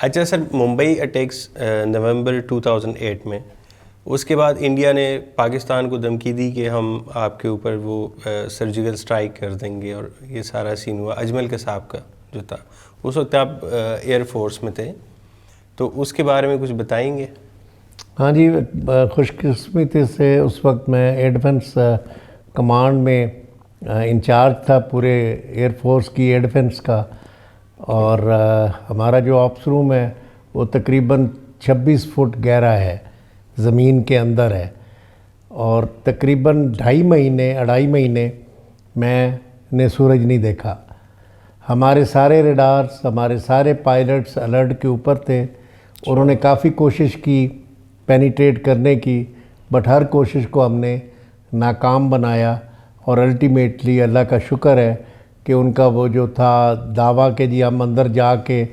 اچھا سر، ممبئی اٹیکس نومبر 2008 میں، اس کے بعد انڈیا نے پاکستان کو دھمکی دی کہ ہم آپ کے اوپر وہ سرجیکل سٹرائک کر دیں گے، اور یہ سارا سین ہوا اجمل قصاب کا جو تھا اس وقت آپ ایئر فورس میں تھے، تو اس کے بارے میں کچھ بتائیں گے؟ ہاں جی، خوش قسمتی سے اس وقت میں ایئر ڈیفنس کمانڈ میں انچارج تھا پورے ایئر فورس کی ایئر ڈیفنس کا، اور ہمارا جو آپس روم ہے وہ تقریباً 26 فٹ گہرا ہے، زمین کے اندر ہے، اور تقریباً 2.5 مہینے میں نے سورج نہیں دیکھا۔ ہمارے سارے ریڈارز، ہمارے سارے پائلٹس الرٹ کے اوپر تھے، انہوں نے کافی کوشش کی پینیٹریٹ کرنے کی، بٹ ہر کوشش کو ہم نے ناکام بنایا، اور الٹیمیٹلی اللہ کا شکر ہے کہ ان کا وہ جو تھا دعویٰ کہ جی ہم اندر جا کے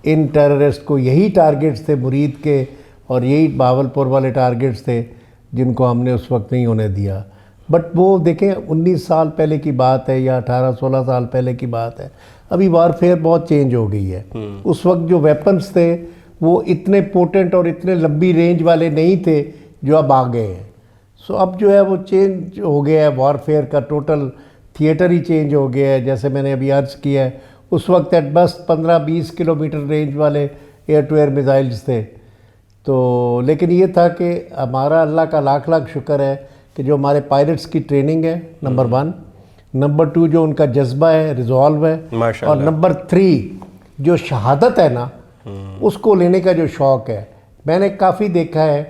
ان ٹیررسٹ کو، یہی ٹارگٹس تھے مرید کے، اور یہی بہاولپور والے ٹارگٹس تھے جن کو ہم نے اس وقت نہیں ہونے دیا۔ بٹ وہ دیکھیں 19 سال پہلے کی بات ہے یا 18-16 سال پہلے کی بات ہے، ابھی وارفیئر بہت چینج ہو گئی ہے۔ اس وقت جو ویپنز تھے وہ اتنے پوٹنٹ اور اتنے لمبی رینج والے نہیں تھے جو اب آ گئے ہیں۔ سو اب جو ہے وہ چینج ہو گیا ہے، وارفیئر کا ٹوٹل تھیٹر ہی چینج ہو گیا ہے۔ جیسے میں نے ابھی عرض کیا ہے، اس وقت ایٹ بس 15-20 کلومیٹر رینج والے ایئر ٹو ایئر میزائلز تھے، تو لیکن یہ تھا کہ ہمارا اللہ کا لاکھ لاکھ شکر ہے کہ جو ہمارے پائلٹس کی ٹریننگ ہے نمبر 1، نمبر 2 جو ان کا جذبہ ہے، ریزالو ہے، اور نمبر 3 جو شہادت ہے نا، اس کو لینے کا جو شوق ہے۔ میں نے کافی دیکھا ہے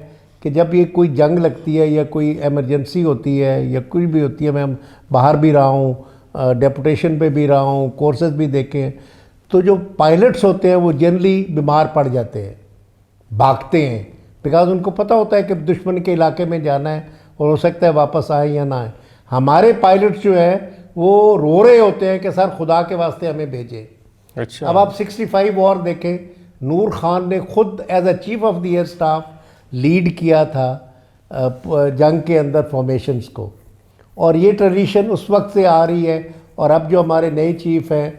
کہ جب یہ کوئی جنگ لگتی ہے یا کوئی ایمرجنسی ہوتی ہے یا کوئی بھی ہوتی ہے، میں باہر بھی رہا ہوں، ڈیپوٹیشن پہ بھی رہا ہوں، کورسز بھی دیکھے ہیں، تو جو پائلٹس ہوتے ہیں وہ جنرلی بیمار پڑ جاتے ہیں، بھاگتے ہیں، بیکاز ان کو پتہ ہوتا ہے کہ دشمن کے علاقے میں جانا ہے اور ہو سکتا ہے واپس آئیں یا نہ آئیں۔ ہمارے پائلٹس جو ہیں وہ رو رہے ہوتے ہیں کہ سر خدا کے واسطے ہمیں بھیجیں۔ اچھا، اب آپ 65 وار دیکھیں، نور خان نے خود as a chief of the air staff lead کیا تھا جنگ کے اندر فارمیشنز کو، اور یہ ٹریڈیشن اس وقت سے آ رہی ہے۔ اور اب جو ہمارے نئے چیف ہیں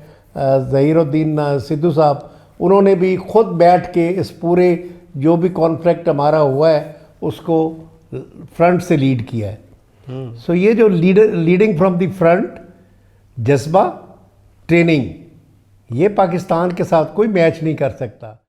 ظہیر الدین سدھو صاحب، انہوں نے بھی خود بیٹھ کے اس پورے جو بھی کانفلکٹ ہمارا ہوا ہے اس کو فرنٹ سے لیڈ کیا ہے۔ سو یہ جو لیڈنگ فرام دی فرنٹ، جذبہ، ٹریننگ، یہ پاکستان کے ساتھ کوئی میچ نہیں کر سکتا۔